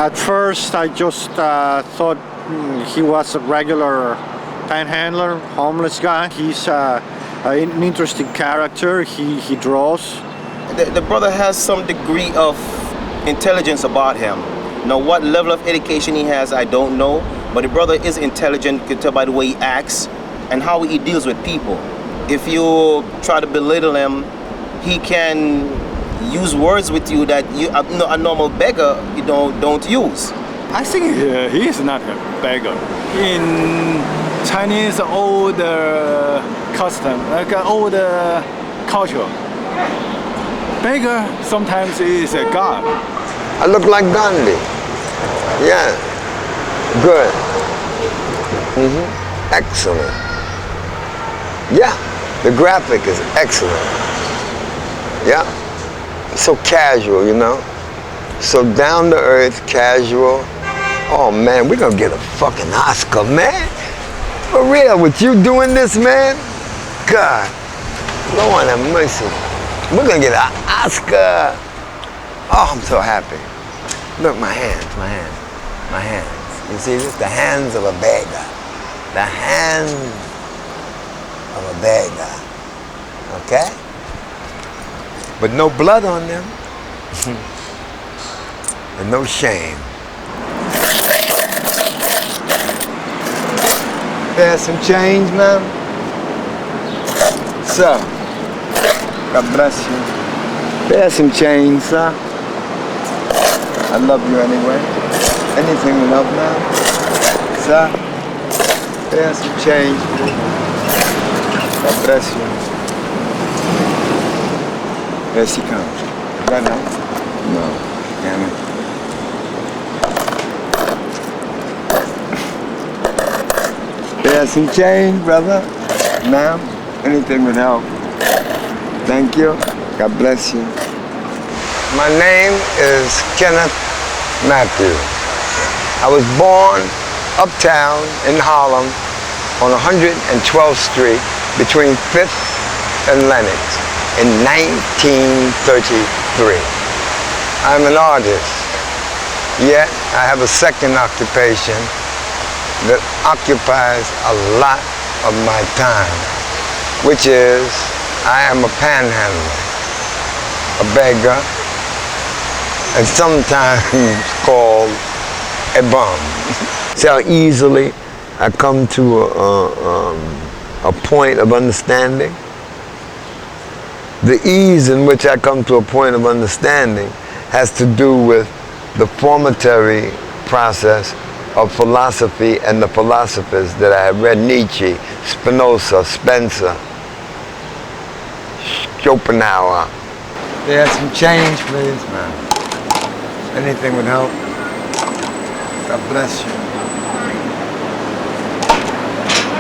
At first, I just thought he was a regular panhandler, homeless guy. He's an interesting character. He draws. The brother has some degree of intelligence about him. Now, what level of education he has, I don't know. But the brother is intelligent. You can tell by the way he acts and how he deals with people. If you try to belittle him, he can use words with you that a normal beggar don't use. I think he is not a beggar. In Chinese old custom, like old culture, beggar sometimes is a god. I look like Gandhi. Yeah. Good. Excellent. Yeah. The graphic is excellent. Yeah. So casual, you know? So down to earth, casual. Oh man, we're gonna get a fucking Oscar, man. For real, with you doing this, man? God. Lord have mercy. We're gonna get an Oscar. Oh, I'm so happy. Look, my hands. You see this? The hands of a beggar. The hands of a beggar. Okay? But no blood on them. And no shame. There's some change, man. Sir, God bless you. There's some change, sir. I love you anyway. Anything will help now. Sir, there's some change. God bless you. Here she comes. Is that nice? No. Damn it. There's some change, brother. Ma'am, anything would help. Thank you. God bless you. My name is Kenneth Mathews. I was born uptown in Harlem on 112th Street between 5th and Lenox in 1933. I'm an artist, yet I have a second occupation that occupies a lot of my time, which is I am a panhandler, a beggar, and sometimes called a bum. See how easily I come to a point of understanding? The ease in which I come to a point of understanding has to do with the formatory process of philosophy and the philosophers that I have read: Nietzsche, Spinoza, Spencer, Schopenhauer. There's some change, please, man. Anything would help. God bless you.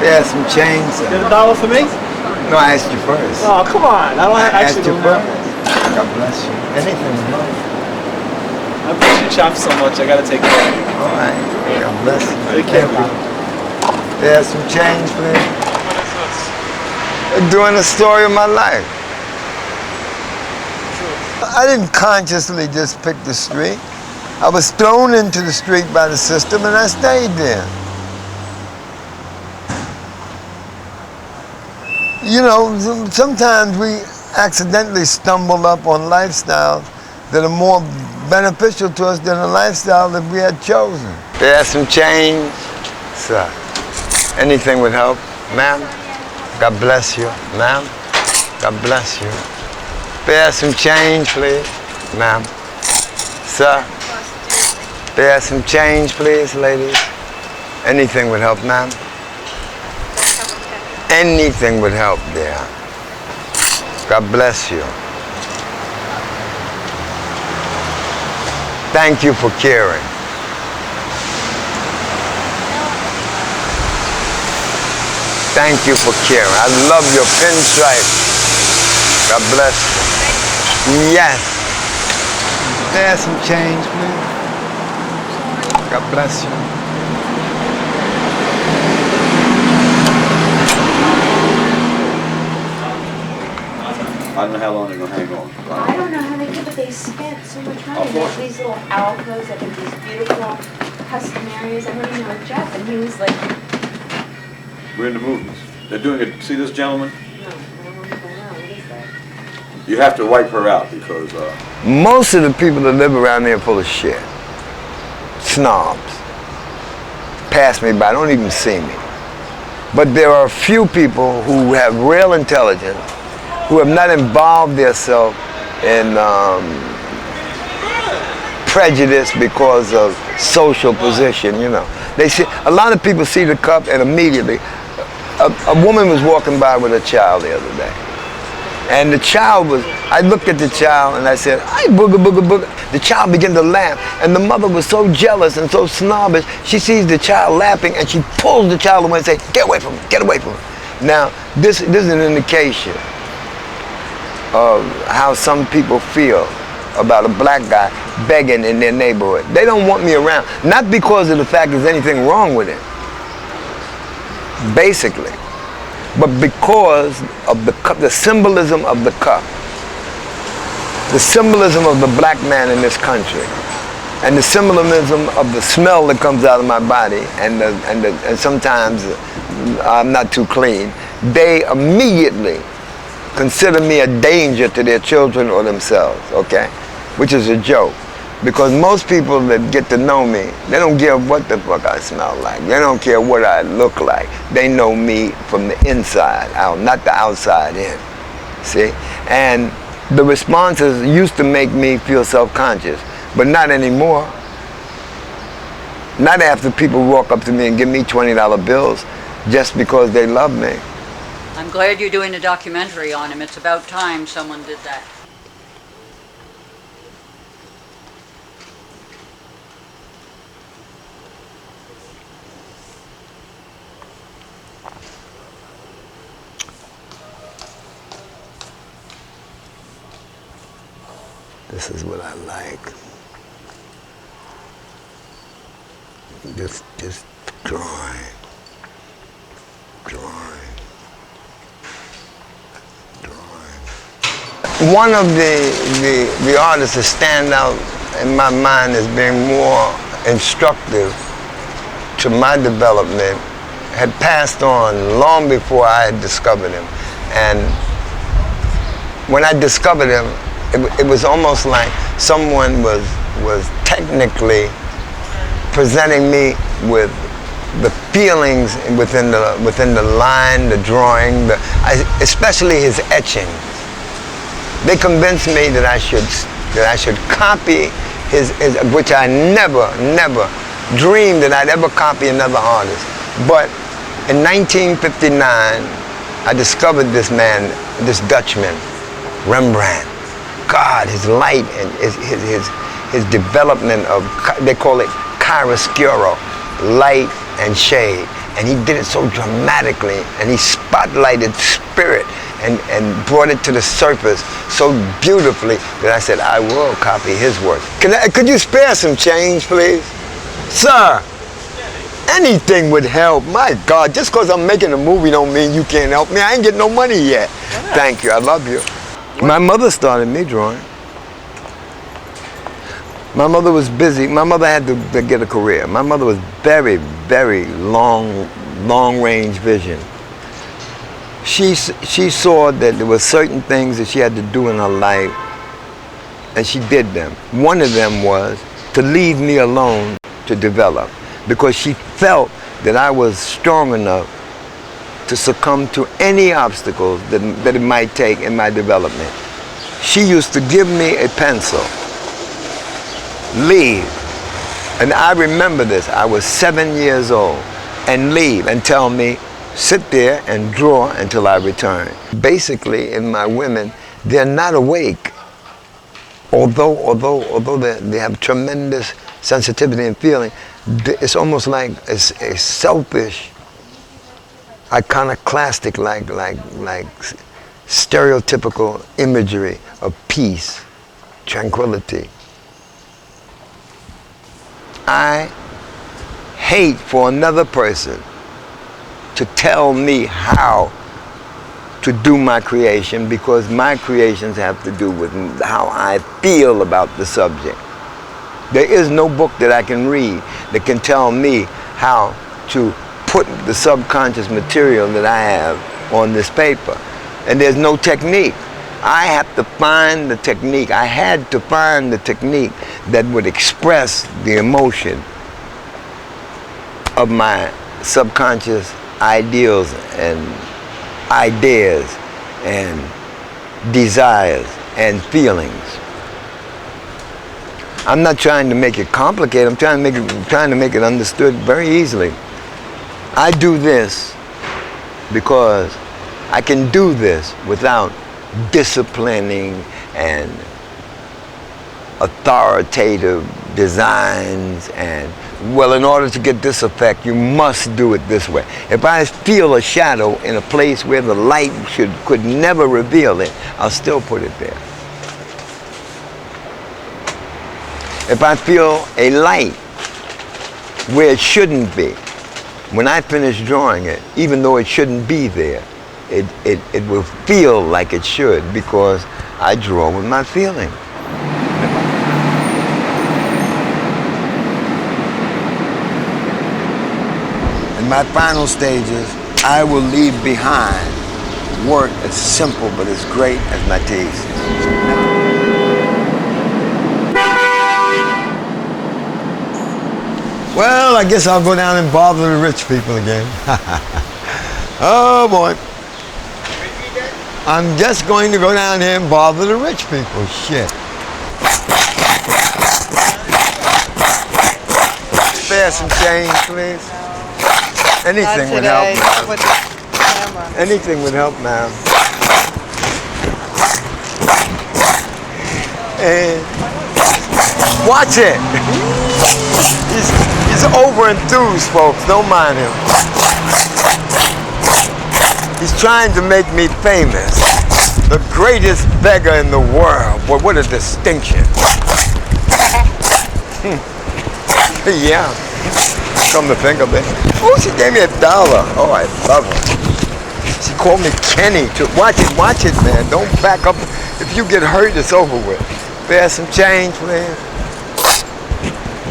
There's some change, sir. Get $1 for me? No, I asked you first. Oh, come on. I don't asked you first. God bless you. Anything would help. I appreciate your shop so much. I gotta take care of you. All right. God bless you. Take care. There's some change, please. Doing the story of my life. I didn't consciously just pick the street. I was thrown into the street by the system and I stayed there. You know, sometimes we accidentally stumble up on lifestyles that are more beneficial to us than a lifestyle that we had chosen. There's some change, sir. Anything would help. Ma'am, God bless you. Ma'am, God bless you. There's some change, please. Ma'am. Sir, there's some change, please, ladies. Anything would help, ma'am. Anything would help there. God bless you. Thank you for caring. Thank you for caring. I love your pinstripe. God bless you. Yes. There's some change, please. God bless you. I don't know how long they're gonna hang on. I don't know how they did, but they spent so much money. There's these little alcoves that have these beautiful custom areas. I went in there with Jeff, and he was like, We're in the movies. They're doing it. See this gentleman? no, I don't know what is that? You have to wipe her out because Most of the people that live around there are full of shit. Snobs. Pass me by, don't even see me. But there are a few people who have real intelligence, who have not involved themselves in prejudice because of social position, you know. They see, a lot of people see the cup and immediately, a woman was walking by with a child the other day. And the child was, I looked at the child and I said, "Ay, booga, booga, booga." The child began to laugh, and the mother was so jealous and so snobbish. She sees the child laughing and she pulls the child away and says, "Get away from him, get away from him." Now, this is an indication of how some people feel about a black guy begging in their neighborhood. They don't want me around, not because of the fact there's anything wrong with it, basically, but because of the symbolism of the cup, the symbolism of the black man in this country, and the symbolism of the smell that comes out of my body, and sometimes I'm not too clean. They immediately consider me a danger to their children or themselves, okay? Which is a joke. Because most people that get to know me, they don't care what the fuck I smell like. They don't care what I look like. They know me from the inside out, not the outside in. See? And the responses used to make me feel self-conscious, but not anymore. Not after people walk up to me and give me $20 bills just because they love me. I'm glad you're doing a documentary on him. It's about time someone did that. This is what I like. Just drawing. One of the artists that stand out in my mind as being more instructive to my development had passed on long before I had discovered him. And when I discovered him, it was almost like someone was technically presenting me with the feelings within the line, the drawing, especially his etching. They convinced me that I should copy his, which I never dreamed that I'd ever copy another artist. But in 1959, I discovered this man, this Dutchman, Rembrandt. God, his light and his development of, they call it chiaroscuro, light and shade. And he did it so dramatically, and he spotlighted spirit and brought it to the surface so beautifully that I said, I will copy his work. Could you spare some change, please? Sir, anything would help. My God, just because I'm making a movie don't mean you can't help me. I ain't getting no money yet. Thank you, I love you. My mother started me drawing. My mother was busy. My mother had to get a career. My mother was very, very long-range vision. She saw that there were certain things that she had to do in her life, and she did them. One of them was to leave me alone to develop, because she felt that I was strong enough to succumb to any obstacles that it might take in my development. She used to give me a pencil, leave, and I remember this, I was 7 years old, and leave and tell me, sit there and draw until I return. Basically, in my women, they're not awake. Although they have tremendous sensitivity and feeling, it's almost like a selfish, iconoclastic, like stereotypical imagery of peace, tranquility. I hate for another person to tell me how to do my creation, because my creations have to do with how I feel about the subject. There is no book that I can read that can tell me how to put the subconscious material that I have on this paper. And there's no technique. I have to find the technique. I had to find the technique that would express the emotion of my subconscious ideals and ideas and desires and feelings. I'm not trying to make it complicated. I'm trying to make it understood very easily. I do this because I can do this without disciplining and authoritative designs and, well, in order to get this effect, you must do it this way. If I feel a shadow in a place where the light could never reveal it, I'll still put it there. If I feel a light where it shouldn't be, when I finish drawing it, even though it shouldn't be there, it will feel like it should, because I draw with my feeling. In my final stages, I will leave behind work as simple but as great as Mathews. Well, I guess I'll go down and bother the rich people again. Oh boy. I'm just going to go down here and bother the rich people. Shit. Spare some change, please. Anything would help, ma'am. Anything would help, ma'am. And watch it. He's over-enthused, folks. Don't mind him. He's trying to make me famous. The greatest beggar in the world. Boy, what a distinction. Yeah. Come to think of it. Oh, she gave me $1. Oh, I love her. She called me Kenny. Watch it, man. Don't back up. If you get hurt, it's over with. Bear some change, please.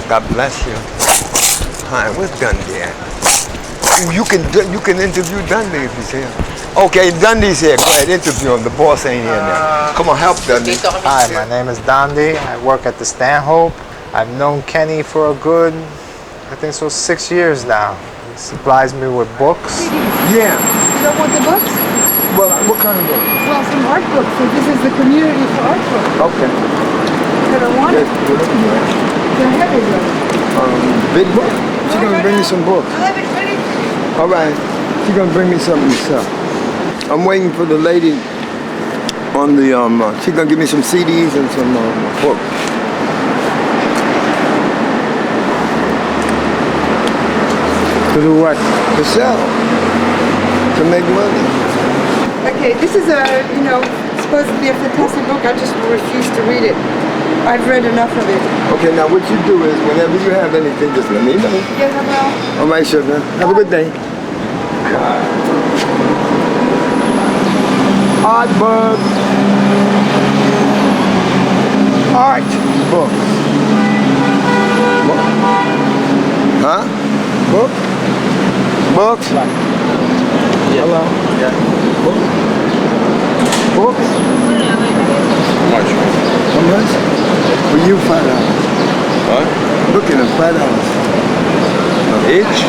God bless you. Hi, where's Dundee at? Ooh, you can interview Dundee if he's here. Okay, Dundee's here. Go ahead, interview him. The boss ain't here now. Come on, help Dundee. Hi, my name is Dundee. I work at the Stanhope. I've known Kenny for a good, I think so, 6 years now. He supplies me with books. Yeah. You don't want the books? Well, what kind of book? Well, some art books. So this is the community for art books. Okay. You don't want it? They're heavy though. Big book? She's gonna bring me some books. All right. She's gonna bring me something herself. I'm waiting for the lady on the, she's gonna give me some CDs and some books. To do what? To sell. To make money. Okay, this is supposed to be a fantastic book. I just refuse to read it. I've read enough of it. Okay, now what you do is, whenever you have anything, just let me know. Yeah, well. All right, sugar. Have a good day. Art book. Art book. Huh? Book? Books? Yeah. Hello? Yeah. Books? Books? How much? How much? For you, $5. What? Looking at $5. Each?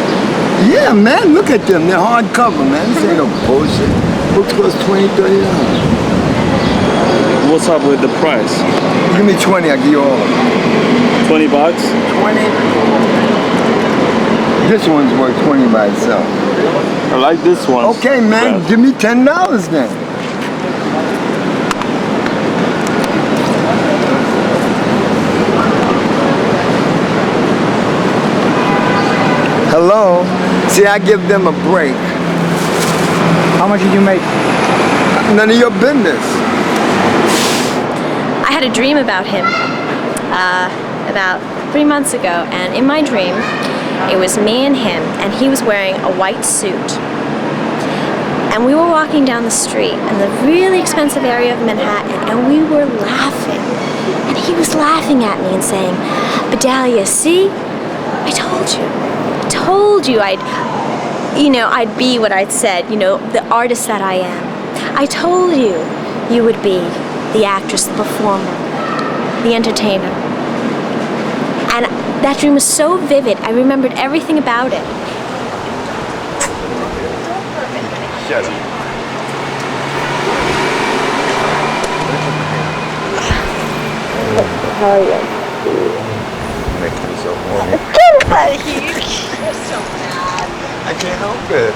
Yeah, man, look at them. They're hardcover, man. This ain't no bullshit. Books cost $20, $30. What's up with the price? Give me 20, I'll give you all of them. 20 bucks? 20? This one's worth 20 by itself. I like this one. Okay, man, Yeah. give me $10 then. Hello? See, I give them a break. How much did you make? None of your business. I had a dream about him about 3 months ago, and in my dream, it was me and him, and he was wearing a white suit. And we were walking down the street in the really expensive area of Manhattan, and we were laughing. And he was laughing at me and saying, "Bedalia, see? I told you I'd be what I'd said, the artist that I am. I told you you would be the actress, the performer, the entertainer." And that dream was so vivid, I remembered everything about it. Shut up. How are you? Makes me so horny. Get out of here. You're so bad. I can't help it.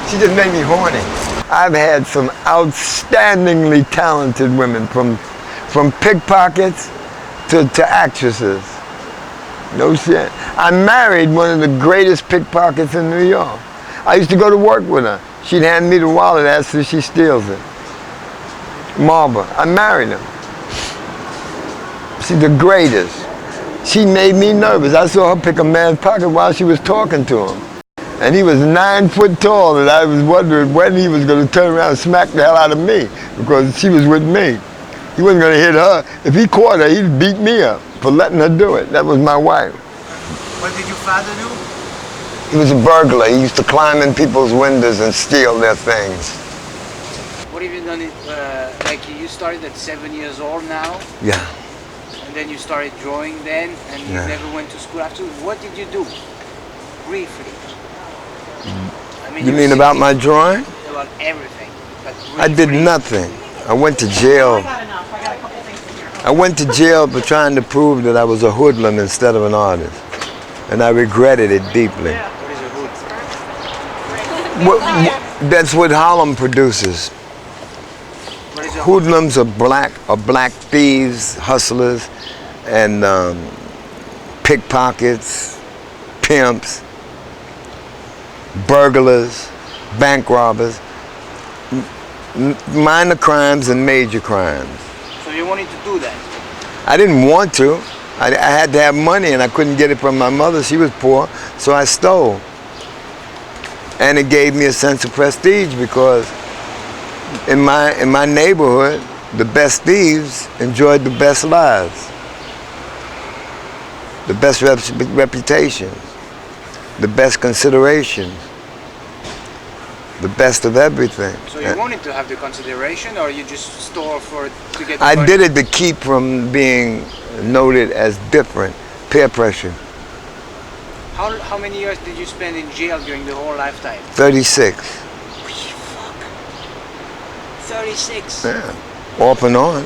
She just made me horny. I've had some outstandingly talented women, from pickpockets to actresses. No shit. I married one of the greatest pickpockets in New York. I used to go to work with her. She'd hand me the wallet after she steals it. Marva. I married her. She's the greatest. She made me nervous. I saw her pick a man's pocket while she was talking to him. And he was 9 foot tall, and I was wondering when he was going to turn around and smack the hell out of me, because she was with me. He wasn't going to hit her. If he caught her, he'd beat me up for letting her do it. That was my wife. What did your father do? He was a burglar. He used to climb in people's windows and steal their things. What have you done? Like you started at 7 years old now? Yeah. And then you started drawing then, and you never went to school after. What did you do? Briefly. I mean, You mean about my drawing? About everything. But I did nothing. I went to jail. I went to jail for trying to prove that I was a hoodlum instead of an artist. And I regretted it deeply. What is a hood? That's what Harlem produces. What is a Hoodlums are black thieves, hustlers, and pickpockets, pimps, burglars, bank robbers, minor crimes and major crimes. So you wanted to do that? I didn't want to. I had to have money, and I couldn't get it from my mother. She was poor, so I stole. And it gave me a sense of prestige, because in my neighborhood, the best thieves enjoyed the best lives, the best reputations, the best considerations, the best of everything. So you wanted to have the consideration, or you just stole to get the I money? did it to keep from being noted as different. Peer pressure. How many years did you spend in jail during the whole lifetime? 36. 36. Yeah. Off and on.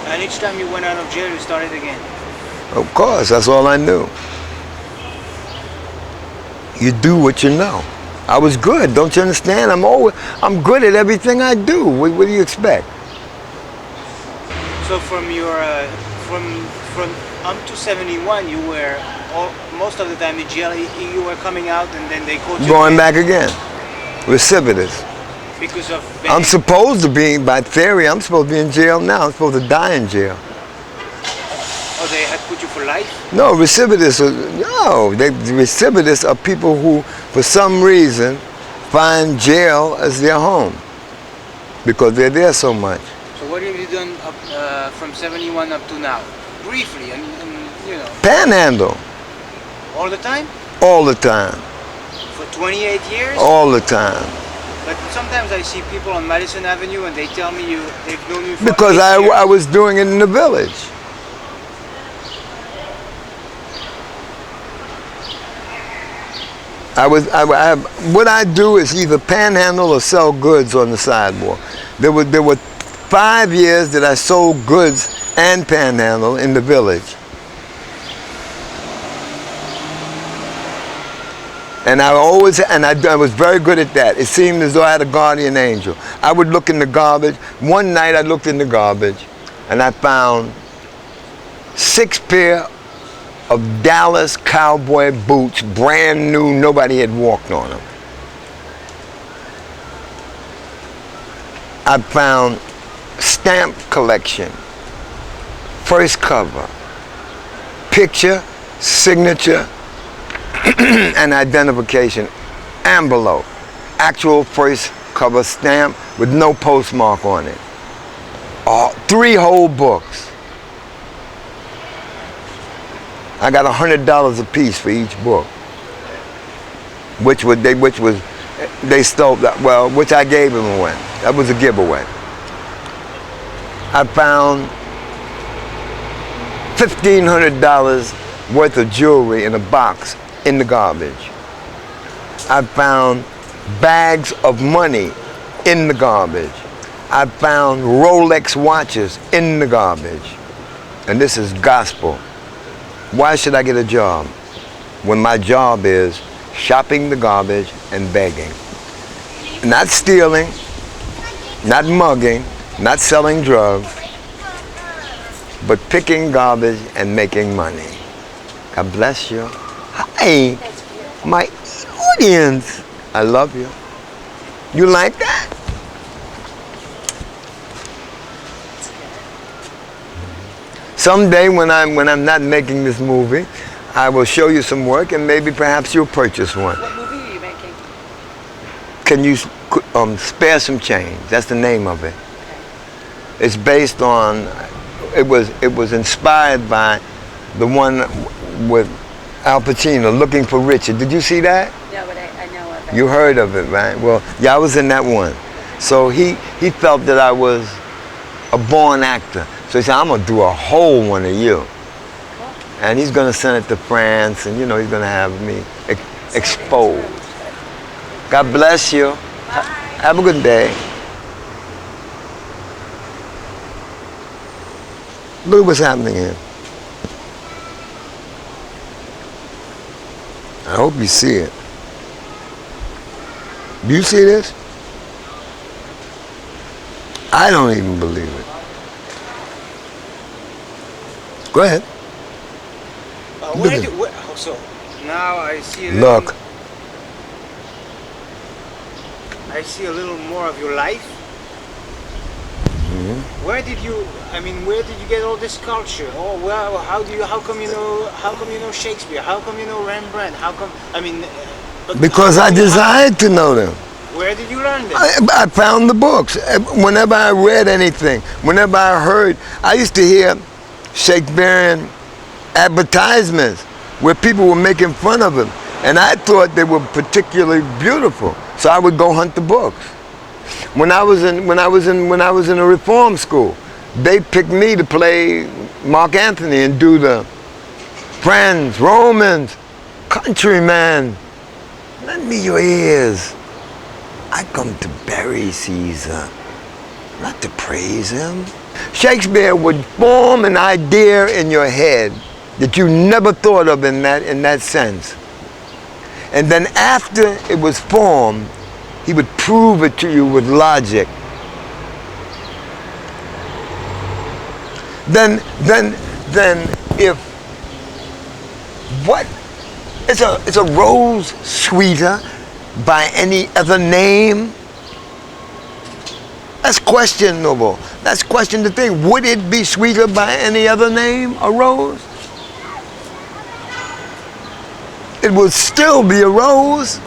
And each time you went out of jail, you started again. Of course, that's all I knew. You do what you know. I was good, don't you understand? I'm good at everything I do. What do you expect? So from your from up to 71, you were most of the time in jail. You were coming out, and then they caught you. Going back again. Recidivist. Because of. I'm supposed to be, by theory, I'm supposed to be in jail now. I'm supposed to die in jail. Oh, they had put you for life? No, recidivists recidivists are people who, for some reason, find jail as their home because they're there so much. So what have you done from 71 up to now? Briefly, and Panhandle. All the time? All the time. For 28 years? All the time. But sometimes I see people on Madison Avenue and they tell me they've known you for Because 8 years. I was doing it in the village. What I do is either panhandle or sell goods on the sidewalk. There were 5 years that I sold goods and panhandle in the village. And I was very good at that. It seemed as though I had a guardian angel. I would look in the garbage. One night I looked in the garbage and I found 6 pair of Dallas cowboy boots, brand new, nobody had walked on them. I found stamp collection, first cover, picture, signature, and identification envelope. actual first cover stamp with no postmark on it. 3 whole books. I got $100 a piece for each book, which they stole that. Well, which I gave them away. That was a giveaway. I found $1,500 worth of jewelry in a box in the garbage. I found bags of money in the garbage. I found Rolex watches in the garbage. And this is gospel. Why should I get a job when my job is shopping the garbage and begging? Not stealing, not mugging, not selling drugs, but picking garbage and making money. God bless you. Hi, my audience. I love you. You like that? Someday when I'm not making this movie, I will show you some work and maybe perhaps you'll purchase one. What movie are you making? Can you spare some change? That's the name of it. It's based on, it was inspired by the one with Al Pacino, Looking for Richard. Did you see that? Yeah, but I know of it. You heard of it, right? Well, yeah, I was in that one. So he felt that I was a born actor. So he said, I'm gonna do a whole one of you. Cool. And he's gonna send it to France, and you know, he's gonna have me exposed. God bless you. Bye. Have a good day. Look at what's happening here. I hope you see it. Do you see this? I don't even believe it. Go ahead. So now I see. Look. I see a little more of your life. Mm-hmm. Where did you get all this culture? Oh, well, how come you know Shakespeare? How come you know Rembrandt? Because I desired to know them. Where did you learn this? I found the books. Whenever I read anything, whenever I heard, I used to hear Shakespearean advertisements where people were making fun of him, and I thought they were particularly beautiful. So I would go hunt the books. When I was in a reform school, they picked me to play Mark Anthony and do the Friends, Romans, Countryman. Lend me your ears. I come to bury Caesar, not to praise him. Shakespeare would form an idea in your head that you never thought of in that sense. And then after it was formed, he would prove it to you with logic. Then if what is a rose sweeter by any other name? That's questionable. That's question to think. Would it be sweeter by any other name, a rose? It would still be a rose.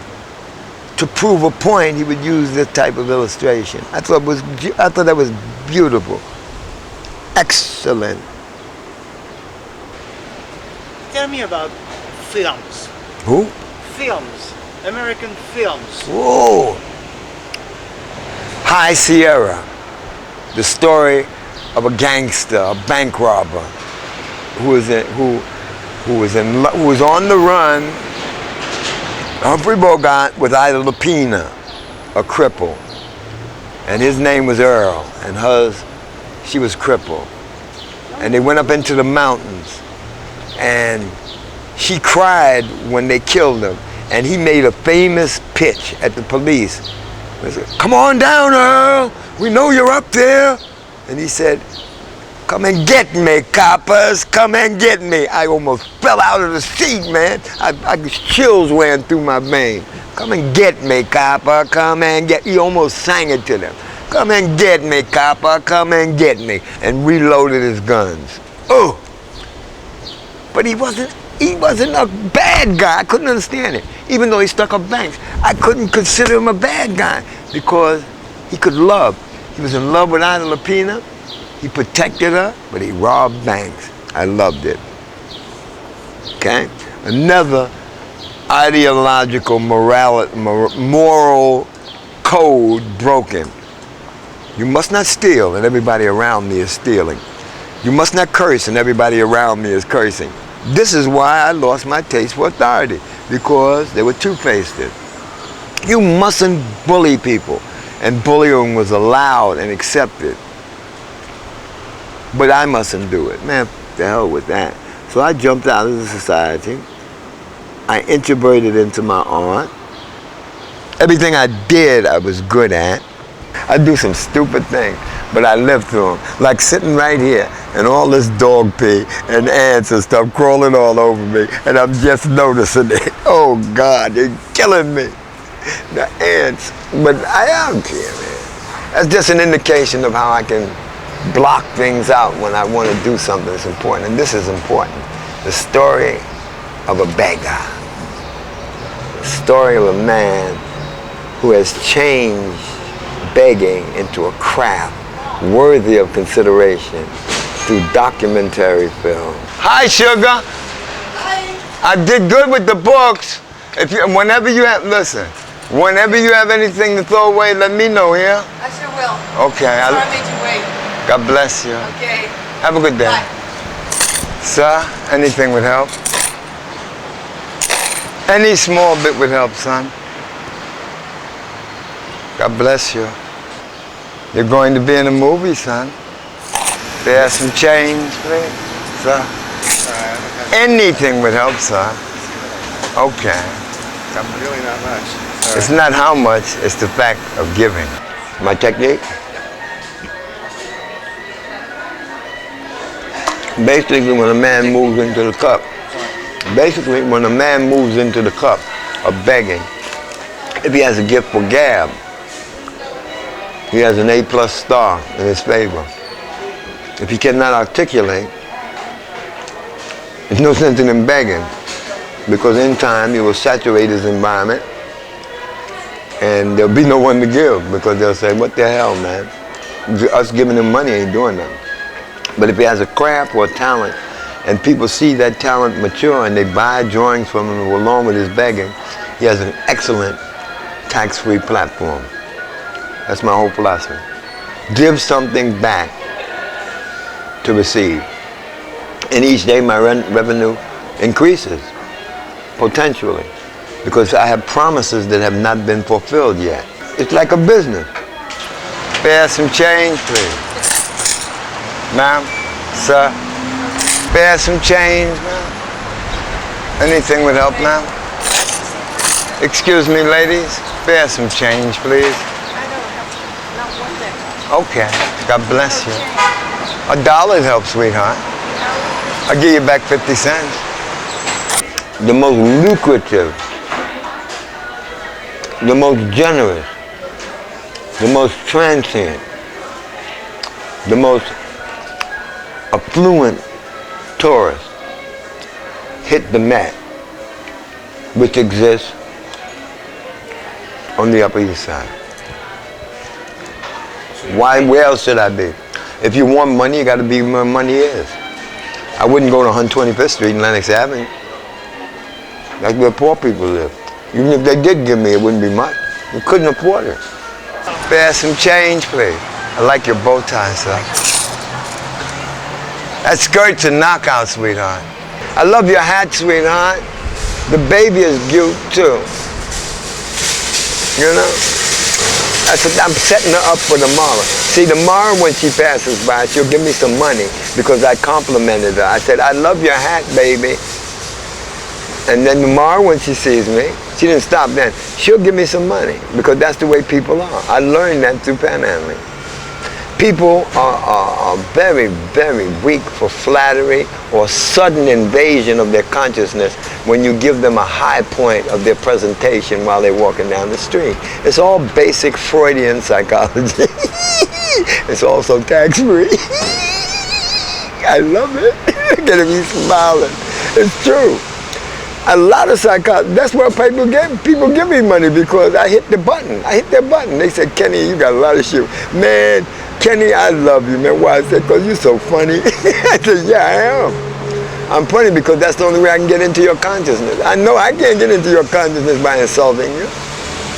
To prove a point, he would use this type of illustration. I thought that was beautiful. Excellent. Tell me about films. Who? Films. American films. Whoa. High Sierra. The story of a gangster, a bank robber, who was on the run. Humphrey Bogart with Ida Lupina, a cripple, and his name was Earl, and she was crippled. And they went up into the mountains, and she cried when they killed him, and he made a famous pitch at the police. He said, "Come on down, Earl, we know you're up there." And he said, "Come and get me, coppers, come and get me." I almost fell out of the seat, man. Chills ran through my veins. "Come and get me, copper, come and get." He almost sang it to them. "Come and get me, copper, come and get me." And reloaded his guns. Oh! But he wasn't he wasn't a bad guy. I couldn't understand it. Even though he stuck up banks, I couldn't consider him a bad guy because he could love. He was in love with Ida Lapina. He protected her, but he robbed banks. I loved it. Okay? Another ideological moral code broken. You must not steal, and everybody around me is stealing. You must not curse, and everybody around me is cursing. This is why I lost my taste for authority, because they were two-faced. You mustn't bully people, and bullying was allowed and accepted. But I mustn't do it. Man, the hell with that. So I jumped out of the society. I introverted into my art. Everything I did, I was good at. I do some stupid things, but I lived through them. Like sitting right here, and all this dog pee and ants and stuff crawling all over me, and I'm just noticing it. Oh God, they're killing me. The ants. But I don't care, man. That's just an indication of how I can block things out when I want to do something that's important. And this is important. The story of a beggar. The story of a man who has changed begging into a craft worthy of consideration through documentary film. Hi, Sugar. Hi. I did good with the books. Whenever you have, listen, whenever you have anything to throw away, let me know, yeah? I sure will. Okay. Sorry I made you wait. God bless you. Okay. Have a good day. Bye. Sir, anything would help. Any small bit would help, son. God bless you. You're going to be in a movie, son. There's some change, please, sir. Anything would help, sir. Okay. Really not much. It's not how much, it's the fact of giving. My technique? Basically, when a man moves into the cup, of begging, if he has a gift for gab, he has an A+ star in his favor. If he cannot articulate, there's no sense in him begging, because in time he will saturate his environment and there'll be no one to give, because they'll say, what the hell, man? Us giving him money ain't doing nothing. But if he has a craft or a talent, and people see that talent mature and they buy drawings from him along with his begging, he has an excellent tax-free platform. That's my whole philosophy. Give something back to receive. And each day my revenue increases, potentially, because I have promises that have not been fulfilled yet. It's like a business. Spare some change, please. Ma'am, sir, spare some change, ma'am. Anything would help, ma'am. Excuse me, ladies, spare some change, please. Okay, God bless you. $1 helps, sweetheart. I'll give you back 50 cents. The most lucrative, the most generous, the most transient, the most affluent tourists hit the Met, which exists on the Upper East Side. Why? Where else should I be? If you want money, you got to be where money is. I wouldn't go to 125th Street and Lenox Avenue. That's where poor people live. Even if they did give me, it wouldn't be much. You couldn't afford it. Spare some change, please. I like your bow tie, sir. That skirt's a knockout, sweetheart. I love your hat, sweetheart. The baby is cute, too. You know? I'm setting her up for tomorrow. See, tomorrow when she passes by, she'll give me some money because I complimented her. I said, I love your hat, baby. And then tomorrow when she sees me, she didn't stop then, she'll give me some money because that's the way people are. I learned that through panhandling. People are very, very weak for flattery or sudden invasion of their consciousness when you give them a high point of their presentation while they're walking down the street. It's all basic Freudian psychology. It's also tax-free. I love it. Look at me smiling. It's true. A lot of psychologists, that's why people give me money, because I hit the button. I hit their button. They said, Kenny, you got a lot of shit. Man, Kenny, I love you, man. Why? I said, because you're so funny. I said, yeah, I am. I'm funny because that's the only way I can get into your consciousness. I know I can't get into your consciousness by insulting you.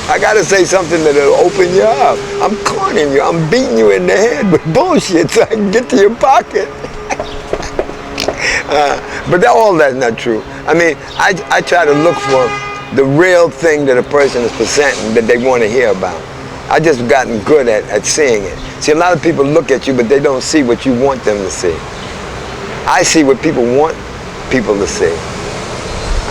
I got to say something that'll open you up. I'm cornering you. I'm beating you in the head with bullshit so I can get to your pocket. But all that's not true. I mean, I try to look for the real thing that a person is presenting that they want to hear about. I just gotten good at seeing it. See, a lot of people look at you, but they don't see what you want them to see. I see what people want people to see.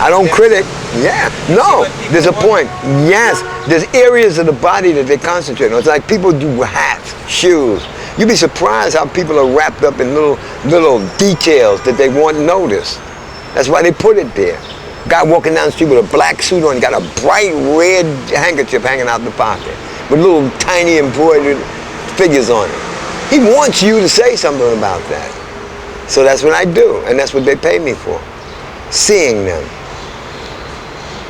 I don't critic. Yeah. No, there's a point. Yes. There's areas of the body that they concentrate on. It's like people do hats, shoes. You'd be surprised how people are wrapped up in little details that they want noticed. That's why they put it there. Guy walking down the street with a black suit on, got a bright red handkerchief hanging out the pocket with little tiny embroidered figures on it. He wants you to say something about that. So that's what I do, and that's what they pay me for. Seeing them.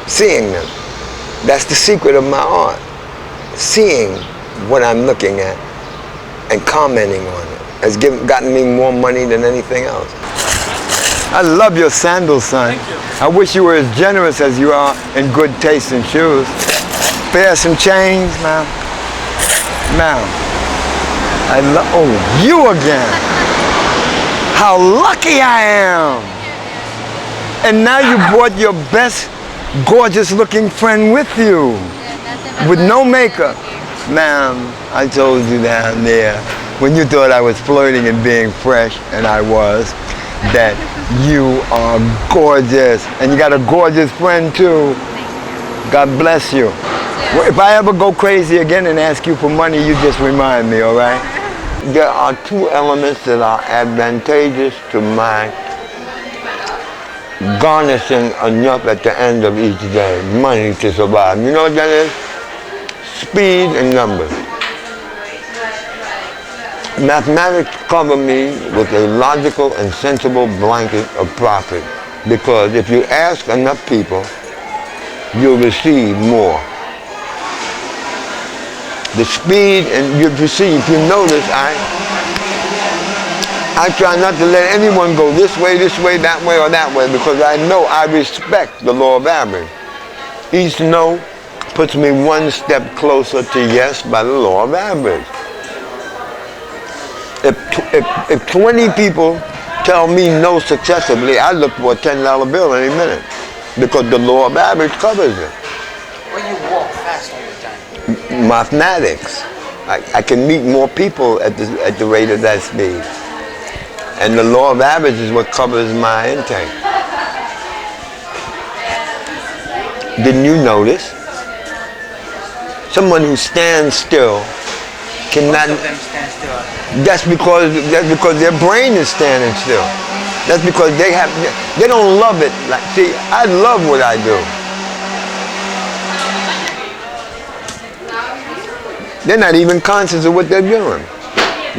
Seeing them. That's the secret of my art. Seeing what I'm looking at and commenting on it has gotten me more money than anything else. I love your sandals, son. Thank you. I wish you were as generous as you are in good taste in shoes. Spare some change, ma'am. Ma'am. Oh, you again. How lucky I am. And now you brought your best, gorgeous looking friend with you. With no makeup. Ma'am, I told you down there, when you thought I was flirting and being fresh, and I was, that you are gorgeous. And you got a gorgeous friend too. God bless you. Well, if I ever go crazy again and ask you for money, you just remind me, all right? There are two elements that are advantageous to my garnishing enough at the end of each day, money to survive. You know what that is? Speed and numbers. Mathematics cover me with a logical and sensible blanket of profit, because if you ask enough people, you'll receive more. The speed, and if you notice, I try not to let anyone go this way, that way, or that way, because I know I respect the law of average. Each no puts me one step closer to yes by the law of average. If 20 people tell me no successively, I look for a $10 bill any minute, because the law of average covers it. When you walk fast all the time. Mathematics. I can meet more people at the rate of that speed. And the law of average is what covers my intake. Didn't you notice? Someone who stands still cannot. Most of them stand still. That's because their brain is standing still. That's because they don't love it. Like, see, I love what I do. They're not even conscious of what they're doing.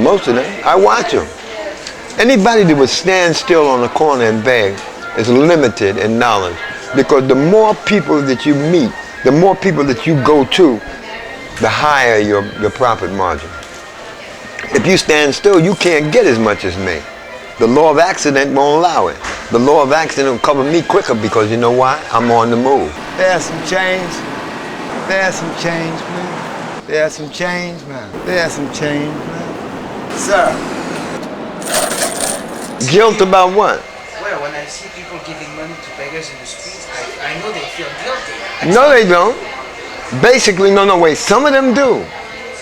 Most of them. I watch them. Anybody that would stand still on the corner and beg is limited in knowledge, because the more people that you meet, the more people that you go to, the higher your profit margin. If you stand still, you can't get as much as me. The law of accident won't allow it. The law of accident will cover me quicker, because you know why? I'm on the move. There's some change. There's some change, man. There's some change, man. There's some change, man. Sir. Guilt about what? Well, when I see people giving money to beggars in the streets, I know they feel guilty. No, they don't. Basically, no, wait. Some of them do.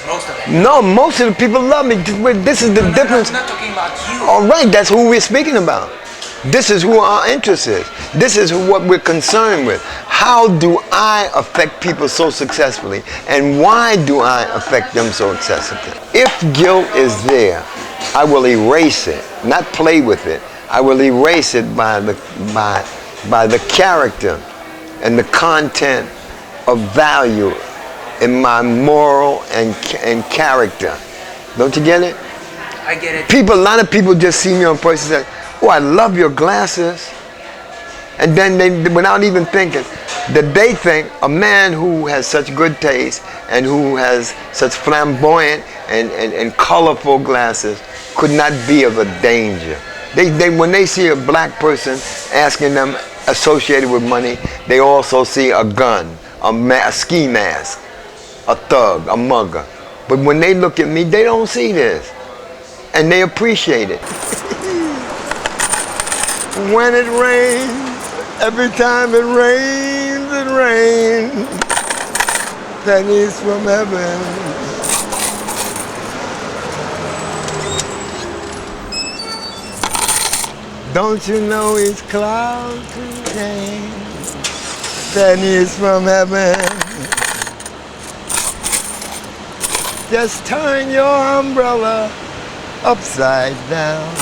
Most of them. No, most of the people love me. This is the difference. I'm not talking about you. All right, that's who we're speaking about. This is who our interest is. This is what we're concerned with. How do I affect people so successfully? And why do I affect them so successfully? If guilt is there, I will erase it, not play with it. I will erase it by the character and the content of value in my moral and character. Don't you get it? I get it. A lot of people just see me on posts and say, "Oh, I love your glasses." And then they, without even thinking, that they think a man who has such good taste and who has such flamboyant and colorful glasses could not be of a danger. They when they see a black person asking them associated with money, they also see a gun, a ski mask, a thug, a mugger. But when they look at me, they don't see this. And they appreciate it. When it rains, every time it rains, pennies from heaven. Don't you know each cloud contains pennies from heaven? Just turn your umbrella upside down.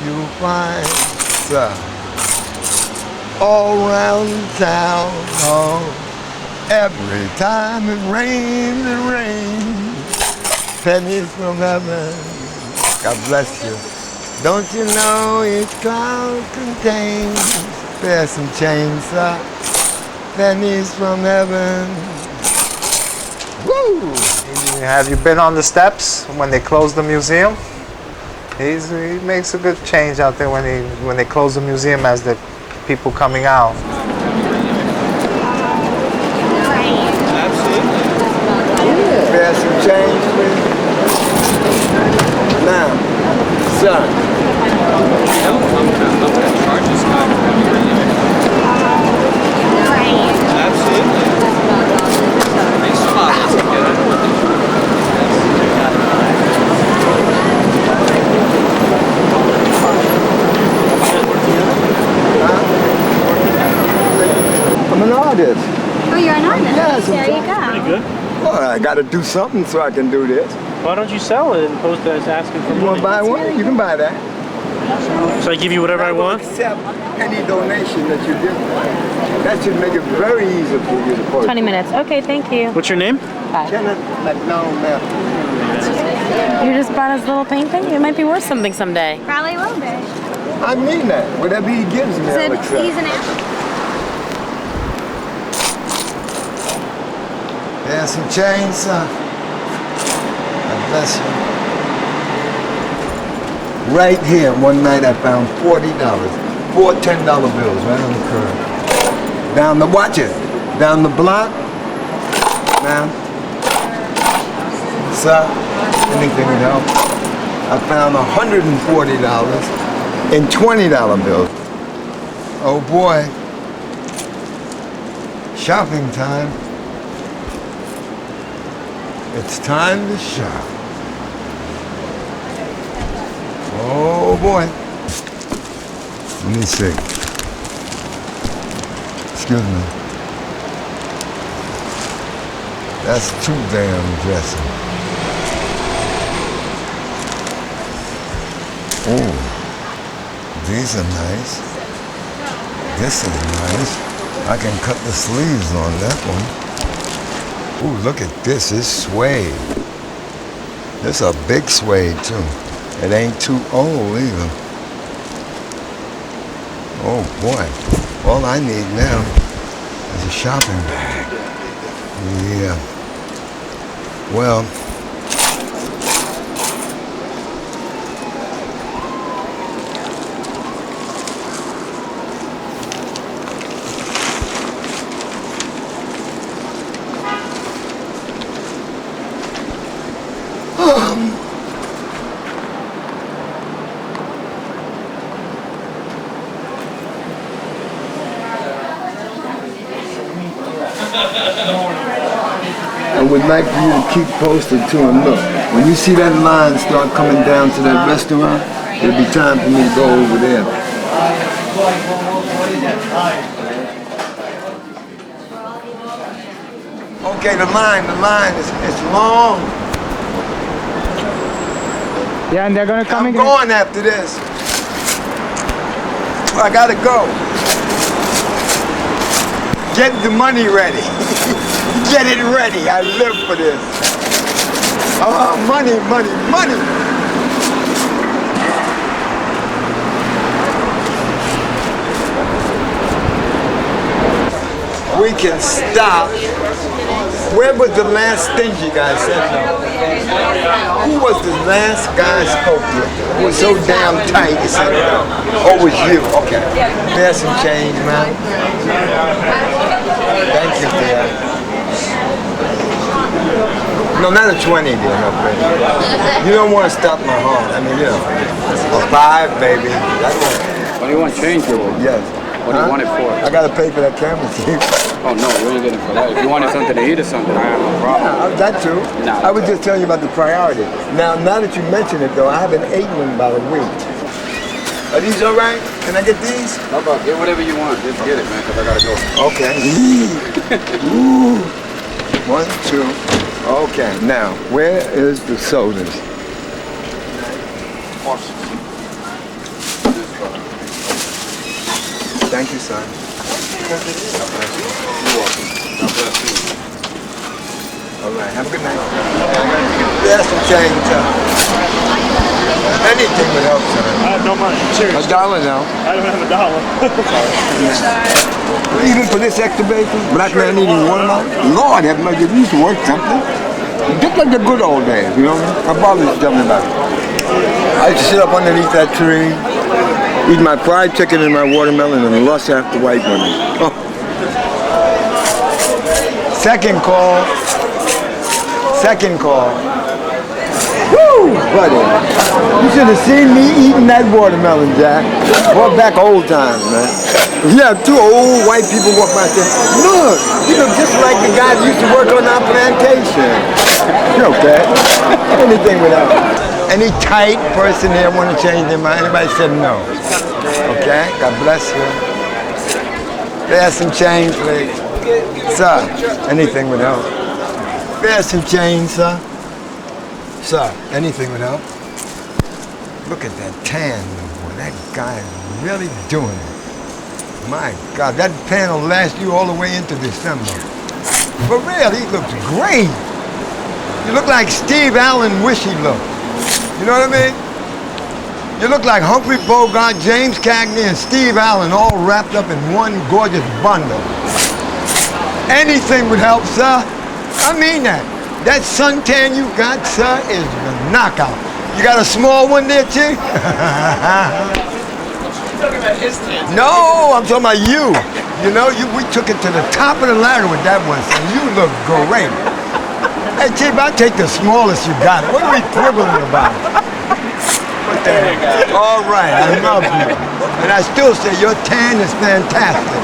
You'll find some all around town. Oh, every time it rains, pennies from heaven. God bless you. Don't you know each cloud contains, bear some change, sir, pennies from heaven. Woo! Have you been on the steps when they closed the museum? He makes a good change out there when they close the museum as the people coming out. Bear some change, please. Now, son. I'm an artist. Oh, you're an artist? Yes. There you go. Pretty good. Well, I got to do something so I can do this. Why don't you sell it and post it as asking for money? You want to buy one? You can buy that. So I give you whatever I want? Accept any donation that you give. That should make it very easy for you to post. 20 minutes. Okay, thank you. What's your name? Kenneth Mathews. You just bought his little painting? It might be worth something someday. Probably will be. I mean that. Whatever he gives me, I'll accept. He's an apple. There's some change, son. God bless you. Right here, one night I found $40. 4 $10 bills right on the curb. Down the, watch it, down the block. Ma'am. Sir, anything would help. I found $140 in $20 bills. Oh boy. Shopping time. It's time to shop. Oh boy. Let me see. Excuse me. That's too damn dressy. Oh, these are nice. This is nice. I can cut the sleeves on that one. Ooh, look at this, it's suede. This is a big suede too. It ain't too old either. Oh boy, all I need now is a shopping bag. Yeah, well, I would like for you to keep posted too, and look, when you see that line start coming down to that restaurant, it'll be time for me to go over there. Okay, the line is long. Yeah, and they're gonna come I'm going after this. I gotta go. Get the money ready. Get it ready. I live for this. Oh, money, money, money. we can stop. Where was the last stingy guy said no? Who was the last guy I spoke to who was so damn tight he said no? Oh, it was you. Okay. There's some change, man. Thank you, dear. No, not a 20, dear. No, baby. You don't want to stop my heart. I mean, you know, a 5, baby. That's What do you want change for? Yes. What do you want it for? I gotta pay for that camera, Steve. Oh no, you ain't getting it for that. If you wanted something to eat or something, I have no problem. Yeah, that too. Nah, I was just telling you about the priority. Now that you mention it though, I haven't eaten in about a week. Are these all right? Can I get these? No, but get whatever you want. Just get it, man, because I gotta go. Okay. Ooh. 1, 2. Okay. Now, where is the sodas? Thank you, son. God bless you. You're welcome. God bless you. All right, have a good night. There's some change, anything would help, son. I have no money. Cheers. $1 now. I don't have $1. Even for this extra bacon, black man eating watermelon. Lord have mercy, we used to work something. Just like the good old days, you know? My father used to tell me about it. I used to sit up underneath that tree, eat my fried chicken and my watermelon and lust after white women. Oh. Second call. Second call. Woo, buddy. You should have seen me eating that watermelon, Jack. Brought back old times, man. Yeah, 2 old white people walk by and say, look, you look just like the guy that used to work on our plantation. You're okay. Anything without. Any tight person here want to change their mind? Anybody said no? Okay, God bless you. There's some change, please. Sir, anything would help. There's some change, sir. Sir, anything would help. Look at that tan, boy. That guy is really doing it. My God, that pan will last you all the way into December. For real, he looks great. You look like Steve Allen wish he looked. You know what I mean? You look like Humphrey Bogart, James Cagney, and Steve Allen all wrapped up in one gorgeous bundle. Anything would help, sir. I mean that. That suntan you got, sir, is the knockout. You got a small one there, chick? You're talking about his tan. No, I'm talking about you. You know, we took it to the top of the ladder with that one, son. You look great. Hey, chief, I'll take the smallest you got. What are we quibbling about? All right, I love you. And I still say your tan is fantastic.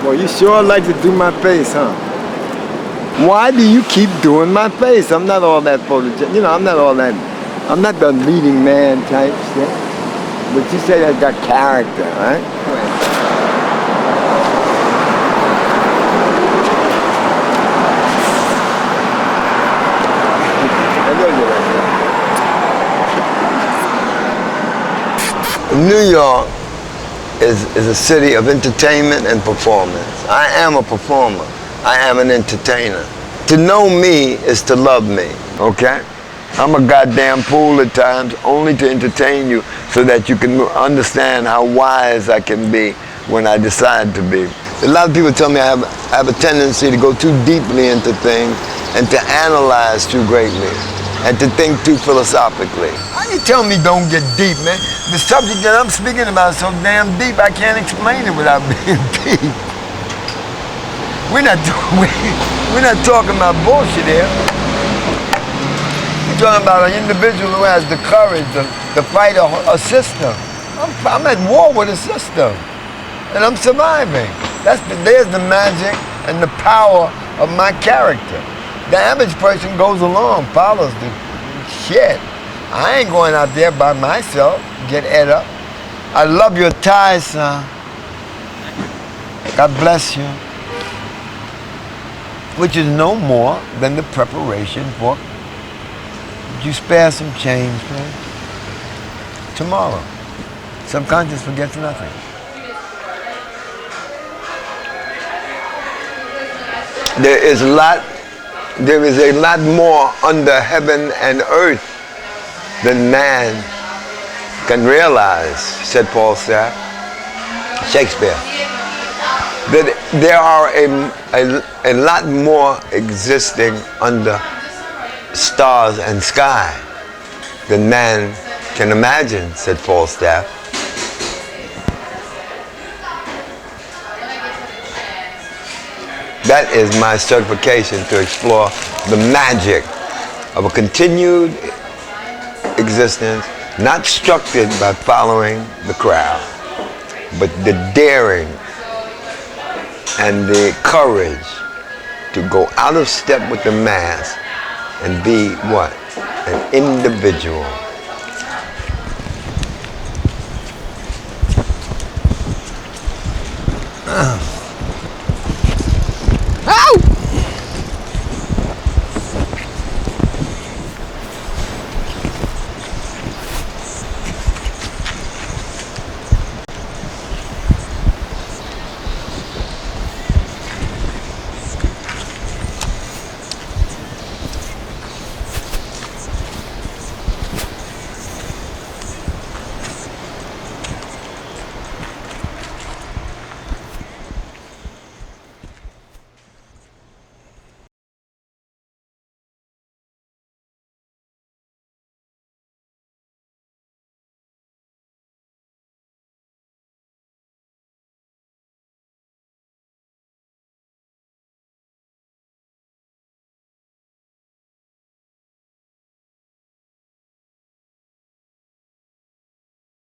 Well, you sure like to do my face, huh? Why do you keep doing my face? I'm not all that photogenic. You know, I'm not the leading man type shit. But you say I got character, right? New York is a city of entertainment and performance. I am a performer. I am an entertainer. To know me is to love me, okay? I'm a goddamn fool at times, only to entertain you so that you can understand how wise I can be when I decide to be. A lot of people tell me I have a tendency to go too deeply into things and to analyze too greatly and to think too philosophically. How you tell me don't get deep, man? The subject that I'm speaking about is so damn deep I can't explain it without being deep. We're not talking about bullshit here. We're talking about an individual who has the courage to fight a system. I'm at war with a system, and I'm surviving. There's the magic and the power of my character. The average person goes along, follows the shit. I ain't going out there by myself, get ed up. I love your tie, son. God bless you. Which is no more than the preparation for, would you spare some change, please? Tomorrow. Subconscious forgets nothing. There is a lot more under heaven and earth than man can realize, said Paul Staff, Shakespeare, that there are a lot more existing under stars and sky than man can imagine, said Paul Staff. That is my certification to explore the magic of a continued existence, not structured by following the crowd, but the daring and the courage to go out of step with the mass and be what? An individual.